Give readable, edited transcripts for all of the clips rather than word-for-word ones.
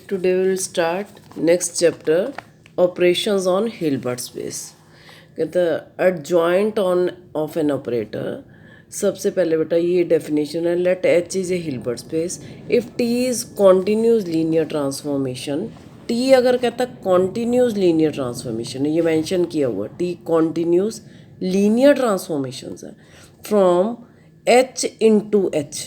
Today we will start next chapter operations on Hilbert space. कहता है adjoint on of an operator. सबसे पहले बेटा ये definition है, let H is a Hilbert space if T is continuous linear transformation. T अगर कहता continuous linear transformation ये mention किया हुआ T continuous linear transformations है from H into H.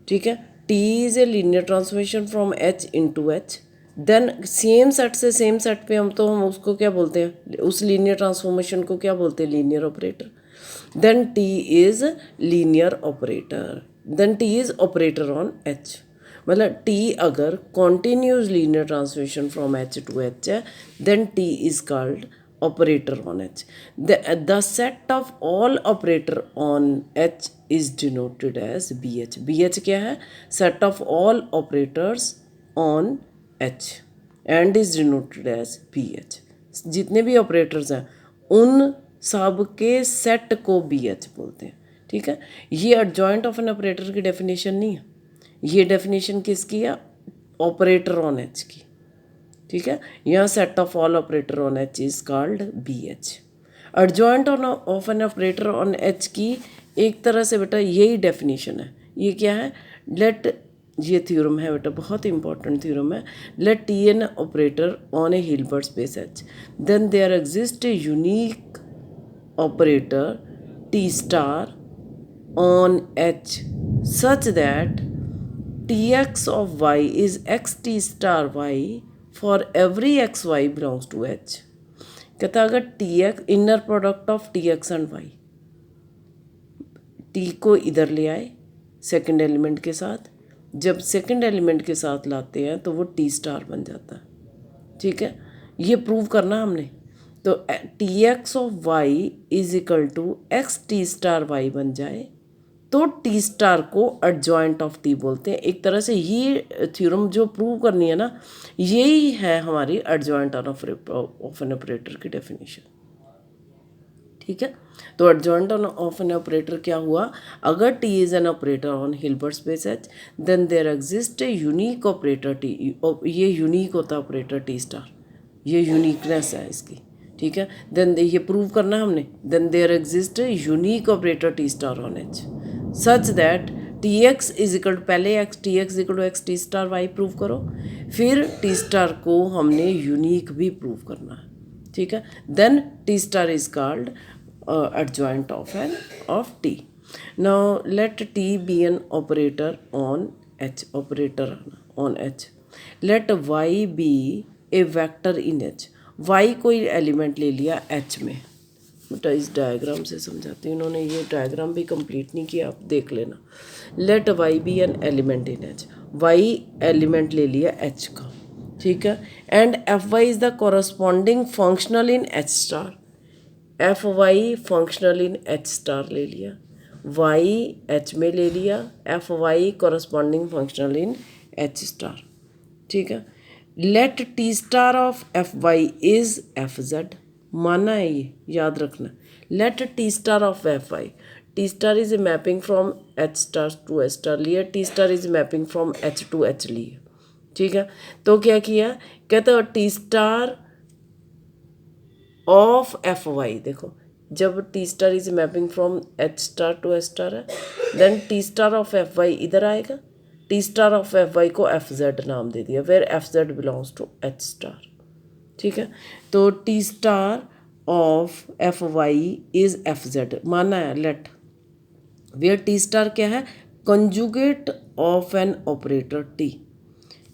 ठीक है, T is a linear transformation from H into H. Then same set से same set पे हम उसको क्या बोलते हैं, उस लीनियर ट्रांसफॉर्मेशन को क्या बोलते हैं, linear operator. Then T is linear operator, then T is operator on H. मतलब T अगर continuous linear transformation from H to H है, then T is called operator on H. The set of all operator on H is denoted as BH. BH क्या है, set of all operators on H and is denoted as BH. जितने भी operators हैं उन सब के set को BH बोलते हैं. ठीक है, ये एडजॉइंट ऑफ एन ऑपरेटर की डेफिनेशन नहीं है, ये डेफिनेशन किसकी है, ऑपरेटर ऑन H की. ठीक है, यहाँ set of all operator on H is called BH. Adjoint on off an operator on H की एक तरह से बेटा यही डेफिनेशन है. ये क्या है, लेट, ये थ्योरम है बेटा, बहुत इंपॉर्टेंट थ्योरम है. Let T an operator on a Hilbert space H, then there exist a unique operator T star on H such that Tx of y is xt star y for every x y belongs to H. कहता अगर Tx inner product of Tx and y, T को इधर ले आए second element के साथ, जब second element के साथ लाते हैं तो वो T स्टार बन जाता है. ठीक है, ये प्रूव करना हमने. तो Tx of y is equal to x T star y बन जाए तो T स्टार को एडजॉइंट ऑफ T बोलते हैं. एक तरह से ये थ्योरम जो प्रूव करनी है ना, यही है हमारी एडजॉइंट ऑफ एन ऑपरेटर की डेफिनेशन. ठीक है, तो एडजॉइंट ऑफ एन ऑपरेटर क्या हुआ, अगर T is an operator on Hilbert space H, then there exist a unique operator T. ये यूनिक होता है ऑपरेटर T स्टार, ये यूनिकनेस है इसकी. ठीक है, देन ये प्रूव करना है हमने. Then there exist a unique operator T star on H such that Tx is equal to, पहले Tx equal to x T star y prove करो, फिर T स्टार को हमने यूनिक भी प्रूव करना है. ठीक है, then T star is called adjoint of T. Now let T be an operator on H, operator on H. Let y be a vector in H. y कोई element ले लिया H में, बेटा इस डायग्राम से समझाती हूँ, उन्होंने ये डायग्राम भी कंप्लीट नहीं किया, आप देख लेना. Let y be an element in H, y element ले लिया H का. ठीक है, and f Y is the corresponding functional in H star. F y functional in H star ले लिया, y H में ले लिया, f y corresponding functional in H star. ठीक है, let T star of F Y is F Z. माना है ये, याद रखना. Let T star of F Y, T star is a mapping from H star to H star लिए, T star is mapping from H to H लिए. ठीक है, तो क्या किया, कहते हो T star of F Y. देखो जब T star is mapping from H star to H star है, then T star of F Y इधर आएगा, T star of F Y को एफ जेड नाम दे दिया, where F Z belongs to H star. ठीक है, तो T star of F Y is F Z माना है. लेट वेयर T स्टार क्या है, conjugate of an operator T.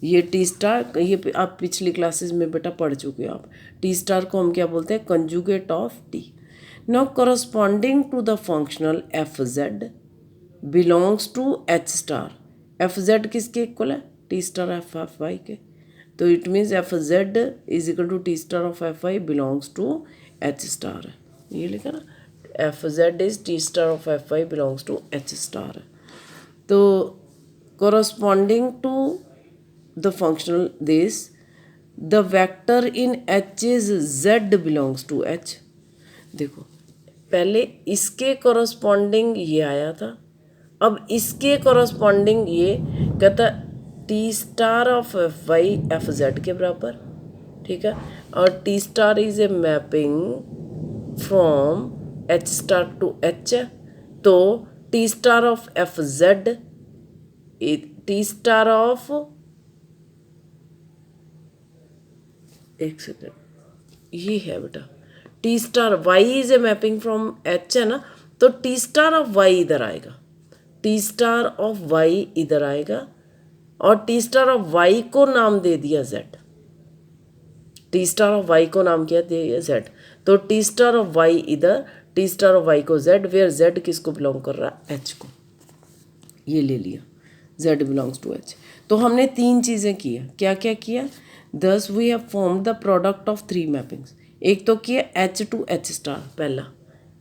ये T स्टार, ये आप पिछली क्लासेस में बेटा पढ़ चुके हो आप. T स्टार को हम क्या बोलते हैं, conjugate of T. Now corresponding to the functional f Z belongs to H star. F z किसके इक्वल है, T स्टार एफ वाई के. तो it means f z is equal to T star of F y belongs to H star है. ये लिखा ना, f z is T star of F y belongs to H star है. तो corresponding to the functional this, the vector in H is Z belongs to H. देखो पहले इसके corresponding ये आया था, अब इसके corresponding ये कहता T star of F y f z के बराबर, ठीक है। और T star is a mapping from H star to H है, तो T star of f z, T star of, एक सेकेंड, ये है बेटा, T star y is a mapping from H है ना, तो टी स्टार ऑफ वाई इधर आएगा, टी स्टार ऑफ वाई इधर आएगा, और टी स्टार ऑफ वाई को नाम दे दिया z, T star of y को नाम किया दिया जेड, तो टी स्टार ऑफ वाई इधर, टी स्टार ऑफ वाई को जेड, वेयर जेड किसको बिलोंग कर रहा है, एच को, ये ले लिया, जेड बिलोंग्स टू एच। तो हमने तीन चीज़ें किया, क्या क्या किया, thus we have form the product of three mappings. एक तो किया एच टू एच स्टार, पहला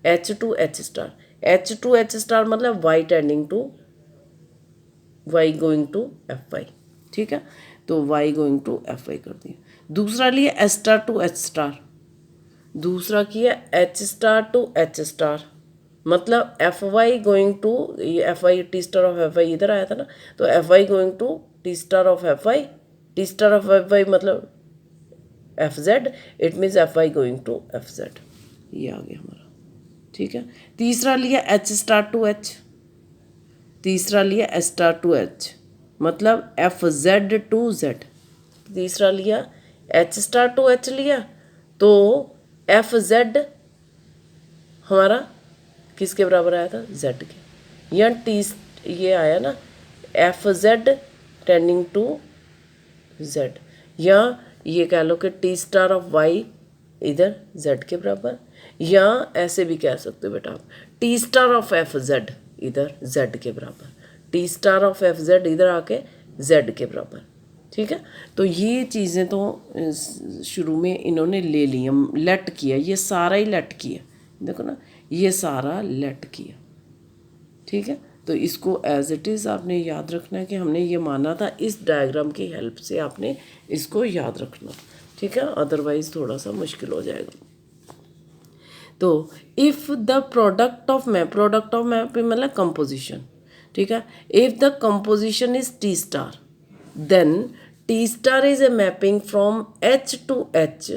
H to H star, H to H star मतलब Y tending to Y going to F Y, ठीक है, तो Y going to F Y कर दिया। दूसरा लिया H star to H star, दूसरा किया H star to H star, मतलब एफ वाई गोइंग टू, ये F Y T star of F Y इधर आया था ना, तो F Y going to T star of F Y, T star of F Y मतलब F Z, it means F Y going to F Z, ये आ गया हमारा, ठीक है। तीसरा लिया एच स्टार टू एच, तीसरा लिया एच स्टार टू एच मतलब एफ जेड टू जेड, तीसरा लिया एच स्टार टू एच लिया, तो एफ जेड हमारा किसके बराबर आया था, जेड के, या टी, ये आया ना f z tending to z, या ये कह लो कि टी स्टार ऑफ वाई इधर जेड के बराबर, या ऐसे भी कह सकते हो बेटा आप T star of f Z इधर जेड के बराबर, T star of f Z इधर आके जेड के बराबर, ठीक है। तो ये चीज़ें तो शुरू में इन्होंने ले ली, हम लेट किया, ये सारा ही लेट किया, देखो ना ये सारा लेट किया, ठीक है। तो इसको एज इट इज़ आपने याद रखना है कि हमने ये माना था, इस डायग्राम की हेल्प से आपने इसको याद रखना, ठीक है, अदरवाइज थोड़ा सा मुश्किल हो जाएगा। तो if the product of map मतलब कंपोजिशन, ठीक है, if the composition is T star, then T star is a mapping from H to H,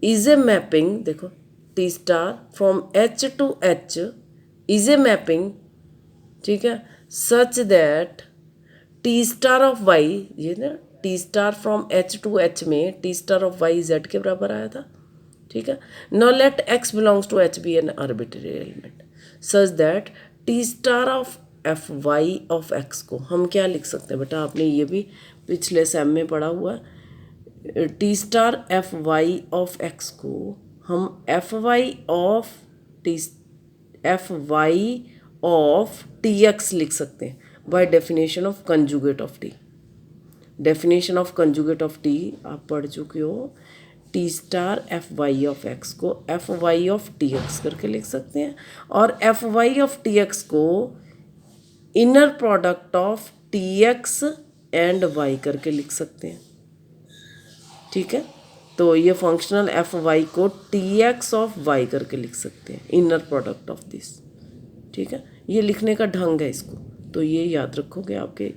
is a mapping, देखो T star from H to H is a mapping, ठीक है, such that T star of Y, ये ना T star from H to H में T star of Y Z के बराबर आया था, ठीक है। No let x belongs to H be an arbitrary element such that T star of F Y of x को हम क्या लिख सकते हैं बेटा, आपने ये भी पिछले सेम में पढ़ा हुआ, T star F Y of x को हम F Y of T X लिख सकते हैं by definition of conjugate of T. Definition of conjugate of T आप पढ़ चुके हो, T star F Y of x को F Y of T X करके लिख सकते हैं, और F Y of T x को inner product of T X and Y करके लिख सकते हैं, ठीक है। तो ये फंक्शनल एफ वाई को टी एक्स ऑफ वाई करके लिख सकते हैं, इनर प्रोडक्ट ऑफ दिस, ठीक है। ये लिखने का ढंग है इसको, तो ये याद रखोगे आपके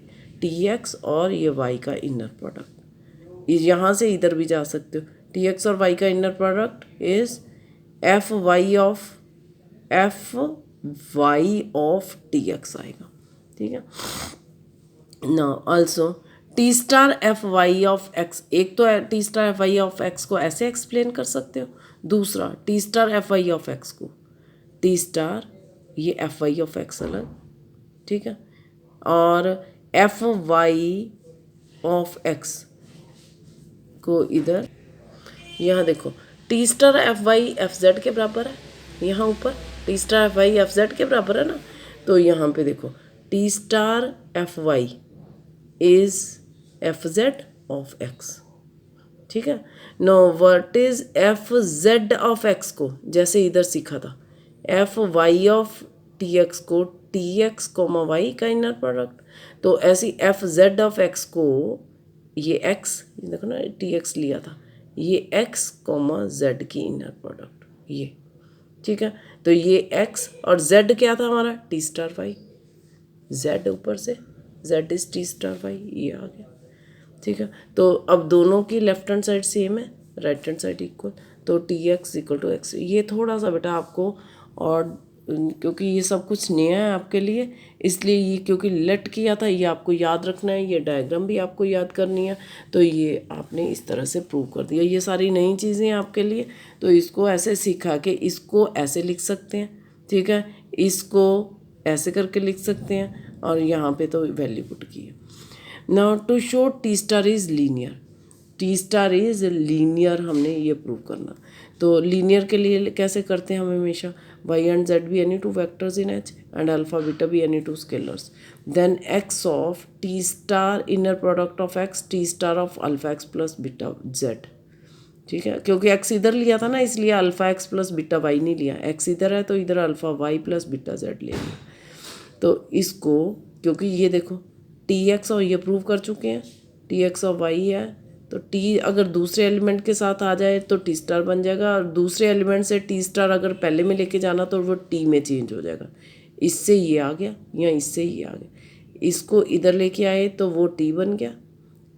टी एक्स और ये वाई का इनर प्रोडक्ट, यहाँ से इधर भी जा सकते हो, टी एक्स और वाई का inner product is f Y of T x आएगा, ठीक है ना। Also T star F Y of x, एक तो T star F Y of x को ऐसे एक्सप्लेन कर सकते हो, दूसरा T star F Y of x को टी स्टार, ये एफ वाई ऑफ एक्स अलग, ठीक है, और एफ वाई ऑफ एक्स को इधर, यहाँ देखो T star F y f z के बराबर है, यहाँ ऊपर T star F y f z के बराबर है ना, तो यहाँ पे देखो T star F Y is F z of x, ठीक है। No what is F z of x को, जैसे इधर सीखा था f Y of T x को टी एक्स कोमा वाई का इनर प्रोडक्ट, तो ऐसी एफ जेड ऑफ एक्स को ये एक्स, देखो ना टी एक्स लिया था, ये एक्स कोमा जेड की इनर प्रोडक्ट ये, ठीक है। तो ये एक्स और जेड क्या था हमारा टी स्टार वाई, जेड ऊपर से z is T star y, ये आ गया। ठीक है, तो अब दोनों की लेफ्ट हैंड साइड सेम है, राइट हैंड साइड इक्वल, तो T x equal to x. ये थोड़ा सा बेटा आपको, और क्योंकि ये सब कुछ नया है आपके लिए, इसलिए ये क्योंकि लेट किया था, ये आपको याद रखना है, ये डायग्राम भी आपको याद करनी है, तो ये आपने इस तरह से प्रूव कर दिया। ये सारी नई चीज़ें हैं आपके लिए, तो इसको ऐसे सिखा के इसको ऐसे लिख सकते हैं। ठीक है, इसको ऐसे करके लिख सकते हैं, और यहाँ पे तो वैल्यू पुट की है। Now to show T star is linear, T star is linear हमने ये प्रूव करना। तो लीनियर के लिए कैसे करते हैं हम हमेशा, y and z be any two vectors in H and alpha beta be any two scalars, then x of t star inner product of x t star of alpha x plus beta z। ठीक है, क्योंकि x इधर लिया था ना, इसलिए alpha x plus beta y नहीं लिया, x इधर है तो इधर alpha y plus beta z ले लिया। तो इसको, क्योंकि ये देखो टी एक्स और ये प्रूव कर चुके हैं, टी एक्स और वाई है, तो टी अगर दूसरे एलिमेंट के साथ आ जाए तो टी स्टार बन जाएगा, और दूसरे एलिमेंट से टी स्टार अगर पहले में लेके जाना तो वो टी में चेंज हो जाएगा। इससे ये आ गया या इससे ये आ गया, इसको इधर लेके आए तो वो टी बन गया,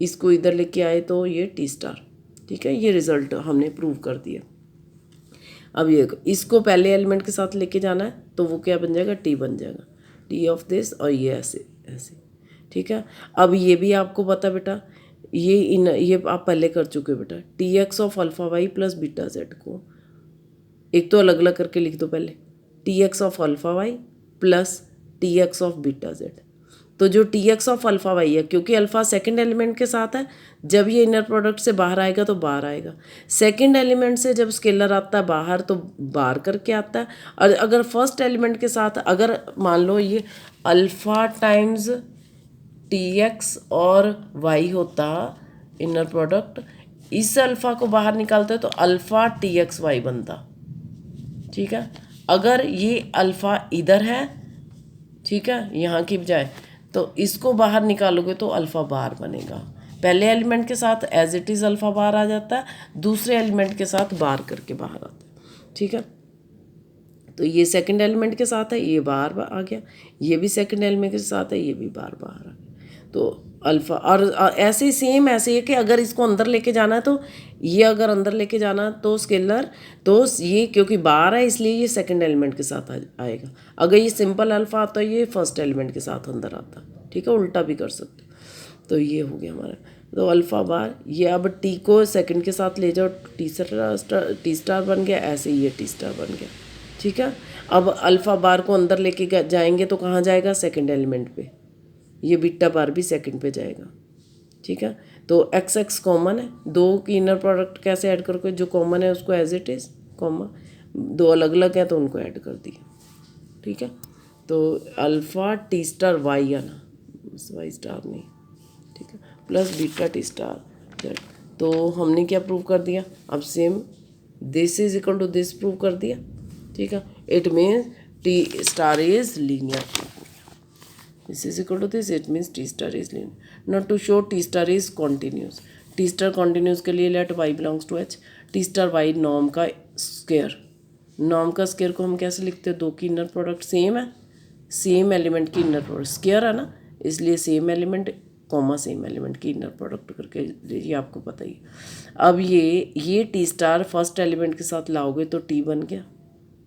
इसको इधर लेके आए तो ये टी स्टार। ठीक है, ये रिजल्ट हमने प्रूव कर दिया। अब ये इसको पहले एलिमेंट के साथ लेके जाना है तो वो क्या बन जाएगा, टी बन जाएगा, टी ऑफ दिस, और ये ऐसे ऐसे। ठीक है, अब ये भी आपको पता बेटा, ये आप पहले कर चुके हो बेटा, T x of alpha y plus beta z को एक तो अलग अलग करके लिख दो पहले, T x of alpha y plus T x of beta z. तो जो T x of alpha y है, क्योंकि अल्फ़ा सेकंड एलिमेंट के साथ है, जब ये इनर प्रोडक्ट से बाहर आएगा तो बाहर आएगा, सेकंड एलिमेंट से जब स्केलर आता है बाहर तो बाहर करके आता है, और अगर फर्स्ट एलिमेंट के साथ, अगर मान लो ये अल्फ़ा टाइम्स टी एक्स और वाई होता इनर प्रोडक्ट, इस अल्फ़ा को बाहर निकालते तो अल्फ़ा टी एक्स वाई बनता। ठीक है, अगर ये अल्फ़ा इधर है, ठीक है, यहाँ की बजाय, तो इसको बाहर निकालोगे तो अल्फ़ा बार बनेगा। पहले एलिमेंट के साथ एज इट इज़ अल्फ़ा बार आ जाता है, दूसरे एलिमेंट के साथ बार करके बाहर आता है। ठीक है, तो ये सेकंड एलिमेंट के साथ है, ये बार आ गया, ये भी सेकंड एलिमेंट के साथ है, ये भी बार बाहर आ गया। तो अल्फ़ा, और ऐसे ही सेम ऐसे है कि अगर इसको अंदर लेके जाना है तो ये अगर अंदर लेके जाना तो स्केलर, तो ये क्योंकि बाहर है इसलिए ये सेकंड एलिमेंट के साथ आएगा। अगर ये सिंपल अल्फ़ा आता ये फर्स्ट एलिमेंट के साथ अंदर आता। ठीक है, उल्टा भी कर सकते। तो ये हो गया हमारा, तो अल्फ़ा बार, ये अब टी को सेकंड के साथ ले जाओ, टी स्टार बन गया, ऐसे ये टी स्टार बन गया। ठीक है, अब अल्फ़ा बार को अंदर लेके जाएंगे तो कहाँ जाएगा, सेकंड एलिमेंट पे, ये बीटा बार भी सेकंड पे जाएगा। ठीक है, तो एक्स एक्स कॉमन है, दो की इनर प्रोडक्ट कैसे ऐड करोगे, जो कॉमन है उसको एज इट इज़ कॉमन, दो अलग अलग है तो उनको ऐड कर दिया। ठीक है, तो अल्फ़ा टी स्टार वाई आना, वाई स्टार नहीं, ठीक है, plus beta T star z. तो हमने क्या प्रूव कर दिया, अब same this is equal to this prove कर दिया। ठीक है, it means T star is linear. This is equal to this, it means T star is linear. Now to show T star is continuous. T star continuous के लिए let y belongs to H. T star y norm का square, norm का square को हम कैसे लिखते हैं, दो की इनर प्रोडक्ट सेम है, सेम एलिमेंट की इनर प्रोडक्ट स्क्वायर है ना, इसलिए same element comma same element की इनर प्रोडक्ट करके, ये आपको पता ही। अब ये टी स्टार फर्स्ट एलिमेंट के साथ लाओगे तो टी बन गया।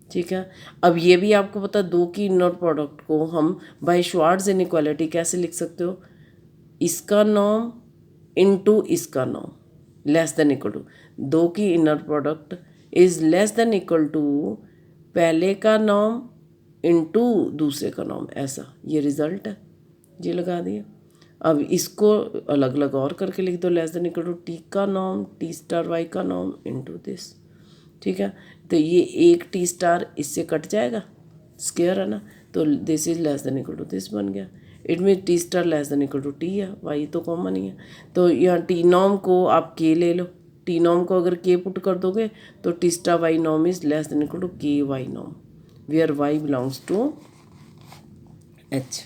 ठीक है, अब ये भी आपको पता, दो की इनर प्रोडक्ट को हम बाय श्वार्ट्ज इनइक्वालिटी कैसे लिख सकते हो, इसका नॉर्म इनटू इसका norm less than equal to, दो की inner product is less than equal to पहले का नॉर्म इनटू दूसरे का नॉर्म, ऐसा ये रिज़ल्ट है, ये लगा दिया। अब इसको अलग अलग और करके लिख दो, less than equal to T का नॉर्म टी स्टार वाई का नॉर्म इनटू दिस। ठीक है, तो ये एक टी स्टार इससे कट जाएगा, स्क्वायर है ना, तो this is less than equal to this बन गया। It mean T star less than equal to T है, वाई तो कॉमन ही है, तो यहाँ टी नॉर्म को आप के ले लो, टी नॉर्म को अगर के पुट कर दोगे तो T star Y norm is less than equal to K Y norm, where Y belongs to H.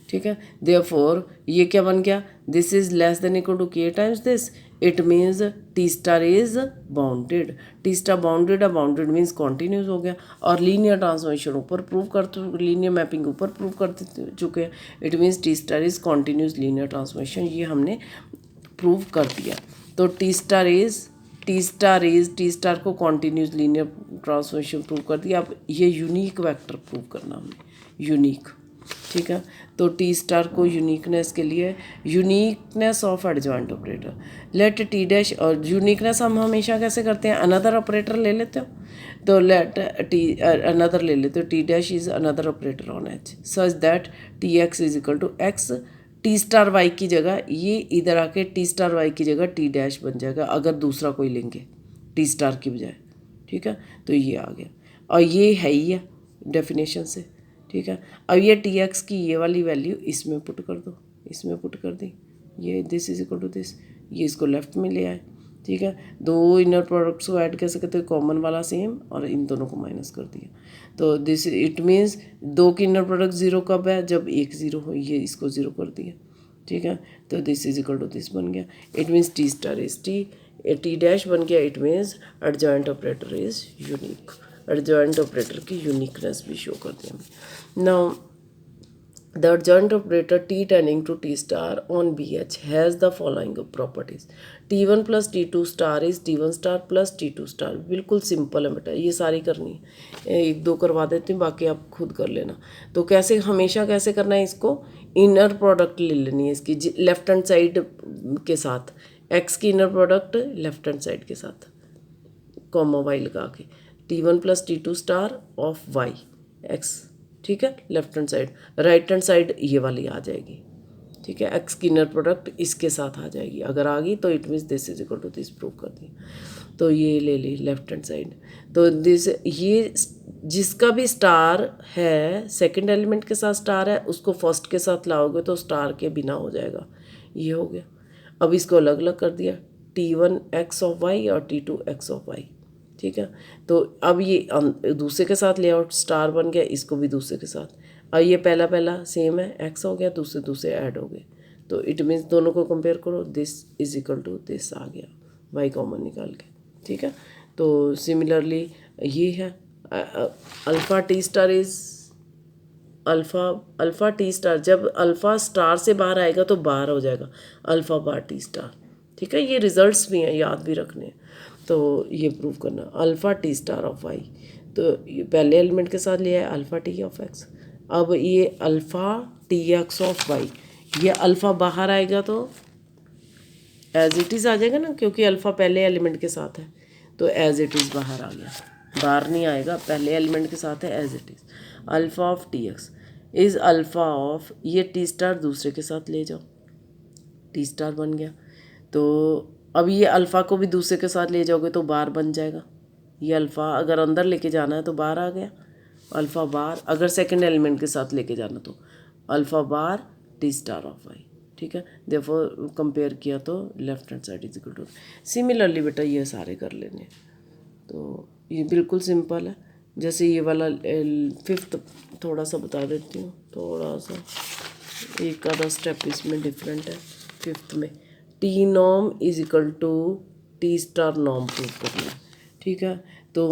ठीक है, देयरफॉर ये क्या बन गया, this is less than equal to K times this, it means T star is bounded. T star bounded है, bounded means continuous हो गया। और लीनियर ट्रांसफॉर्मेशन ऊपर प्रूव कर लीनियर मैपिंग ऊपर प्रूव कर चुके हैं, it means T star is continuous linear transformation, ये हमने प्रूव कर दिया। तो टी स्टार को कॉन्टीन्यूस लीनियर ट्रांसफॉर्मेशन प्रूव कर दिया। अब ये यूनिक वेक्टर प्रूव करना हमने, यूनिक, ठीक है। तो टी स्टार को यूनिकनेस के लिए, uniqueness of adjoint operator, let T dash, और यूनिकनेस हम हमेशा कैसे करते हैं, अनदर ऑपरेटर ले लेते हो, तो लेट टी अनदर ले लेते हो, T dash is another operator on H such that T x is equal to x, T star y की जगह ये इधर आके टी स्टार वाई की जगह टी डैश बन जाएगा अगर दूसरा कोई लेंगे टी स्टार की बजाय, ठीक है। तो ये आ गया, और ये है ही है डेफिनेशन से, ठीक है। अब ये टी एक्स की ये वाली वैल्यू इसमें पुट कर दो, इसमें पुट कर दी, ये this is equal to this, ये इसको लेफ्ट में ले आए, ठीक है। दो इनर प्रोडक्ट्स को ऐड कैसे करते हैं, कॉमन वाला सेम, और इन दोनों को माइनस कर दिया। तो दिस इट मीन्स दो की इनर प्रोडक्ट ज़ीरो कब है, जब एक ज़ीरो हो, ये इसको ज़ीरो कर दिया, ठीक है। तो this is equal to this बन गया, it means T star is T dash बन गया, it means adjoint operator is unique, adjoint operator की यूनिकनेस भी शो कर दी हमें। Now the adjoint operator t tending to t star on BH has the following properties, t1 plus t2 star is t1 star plus t2 star। बिल्कुल simple है बेटा, ये सारी करनी है, एक दो करवा देती हूँ, बाकी आप खुद कर लेना। तो कैसे, हमेशा कैसे करना है इसको, इनर प्रोडक्ट ले लेनी है इसकी लेफ्ट हैंड साइड के साथ, x की inner product left hand side के साथ, कॉमा वाई लगा के, t1 plus t2 star of y x, ठीक है, left hand side, right hand side ये वाली आ जाएगी, ठीक है, एक्स की इनर प्रोडक्ट इसके साथ आ जाएगी, अगर आ गई तो it means this is equal to this prove कर दी। तो ये ले ली लेफ्ट हैंड साइड, तो दिस ये जिसका भी स्टार है, सेकंड एलिमेंट के साथ स्टार है, उसको फर्स्ट के साथ लाओगे तो स्टार के बिना हो जाएगा, ये हो गया। अब इसको अलग अलग कर दिया, t1 x ऑफ y और t2 x ऑफ y, ठीक है। तो अब ये दूसरे के साथ लेआउट स्टार बन गया, इसको भी दूसरे के साथ, अब ये पहला पहला सेम है, x हो गया, दूसरे दूसरे ऐड हो गए, तो इट मीन्स दोनों को कंपेयर करो, this is equal to this आ गया, y कॉमन निकाल के, ठीक है। तो सिमिलरली ये है alpha T star is alpha T star, जब अल्फ़ा स्टार से बाहर आएगा तो बाहर हो जाएगा अल्फ़ा बार टी स्टार, ठीक है। ये रिजल्ट्स भी हैं, याद भी रखने हैं, तो ये प्रूव करना, alpha T star of y, तो ये पहले एलिमेंट के साथ लिया है अल्फ़ा टी ऑफ एक्स, अब ये alpha T x of Y, ये अल्फ़ा बाहर आएगा तो एज इट इज़ आ जाएगा ना, क्योंकि अल्फ़ा पहले एलिमेंट के साथ है, तो एज इट इज़ बाहर आ गया, बाहर नहीं आएगा, पहले एलिमेंट के साथ है, as it is alpha of T x is alpha of, ये टी स्टार दूसरे के साथ ले जाओ, टी स्टार बन गया। तो अब ये अल्फ़ा को भी दूसरे के साथ ले जाओगे तो बार बन जाएगा, ये अल्फ़ा अगर अंदर लेके जाना है तो बार आ गया, अल्फ़ा बार अगर सेकंड एलिमेंट के साथ लेके जाना तो alpha bar T star of y, ठीक है। देयरफॉर कंपेयर किया तो left hand side is equal to, similarly बेटा ये सारे कर लेने, तो ये बिल्कुल सिंपल है। जैसे ये वाला फिफ्थ थोड़ा सा बता देती हूँ, थोड़ा सा एक आधा स्टेप इसमें डिफरेंट है। फिफ्थ में T Nom is equal to T star Nom prove करना है, ठीक है। तो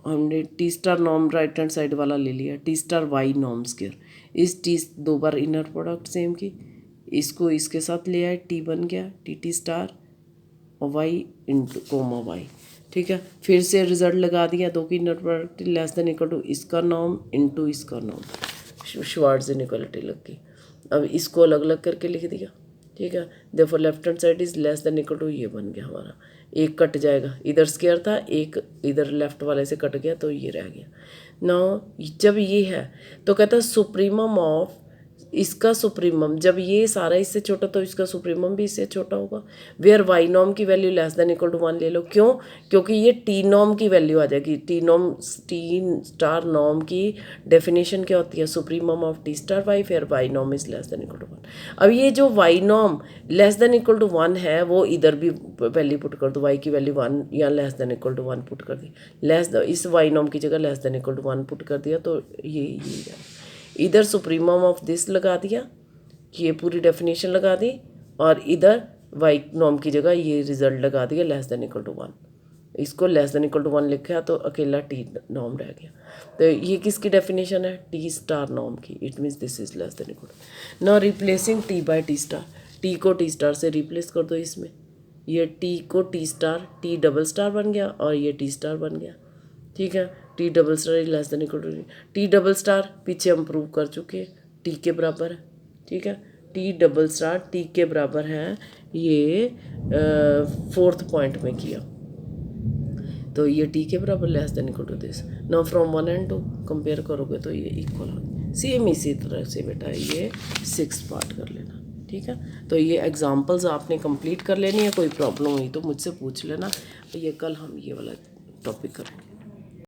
हमने टी स्टार नॉम राइट हैंड साइड वाला ले लिया, टी स्टार वाई नॉम स्क्वायर, इस टी दो बार इनर प्रोडक्ट सेम की, इसको इसके साथ ले आए, टी बन गया टी टी स्टार और वाई इंटू कोमा वाई, ठीक है। फिर से रिजल्ट लगा दिया, दो की inner product less than equal to इसका नॉम इंटू इसका नॉम, श्वार्ट्ज़ इनइक्वालिटी लग गई। अब इसको अलग अलग करके लिख दिया, ठीक है। Therefore left hand side is less than equal to, ये बन गया हमारा, एक कट जाएगा, इधर स्क्वायर था, एक इधर लेफ्ट वाले से कट गया, तो ये रह गया। नाउ जब ये है तो कहता है सुप्रीमम ऑफ, इसका सुप्रीमम, जब ये सारा इससे छोटा तो इसका सुप्रीमम भी इससे छोटा होगा, वेयर वाई नॉम की value less than equal to 1 ले लो, क्यों, क्योंकि ये टी नॉम की वैल्यू आ जाएगी, टी स्टार नॉम की डेफिनेशन क्या होती है, supremum of T star Y, फिर वाई नॉम is less than equal to 1। अब ये जो वाई नॉम लेस देन इक्वल टू 1 है वो इधर भी वैल्यू पुट कर दो, वाई की वैल्यू 1 या less than equal to 1 put कर दी, इस वाई नॉम की जगह less than equal to 1 put कर दिया, तो ये इधर सुप्रीमम ऑफ दिस लगा दिया, ये पूरी डेफिनेशन लगा दी, और इधर वाई नॉर्म की जगह ये रिजल्ट लगा दिया लेस देन इक्वल टू 1, इसको लेस देन इक्वल टू 1 लिखा तो अकेला टी नॉर्म रह गया। तो ये किसकी डेफिनेशन है? टी स्टार नॉर्म की। It means this is less than equal. Now replacing T by T star, T को टी स्टार से रिप्लेस कर दो इसमें, ये टी को T star, T double star बन गया और ये टी स्टार बन गया। ठीक है, T double star less than equal to T double star पीछे हम प्रूव कर चुके हैं टी के बराबर है। ठीक है, टी डबल स्टार टी के बराबर है, ये 4th पॉइंट में किया, तो ये टी के बराबर less than equal to this. Now from 1 and 2 compare करोगे तो ये इक्वल हो। सेम इसी तरह से बेटा ये 6th पार्ट कर लेना। ठीक है, तो ये एग्जांपल्स आपने कंप्लीट कर लेनी है। कोई प्रॉब्लम हुई तो मुझसे पूछ लेना, ये कल हम ये वाला टॉपिक करेंगे।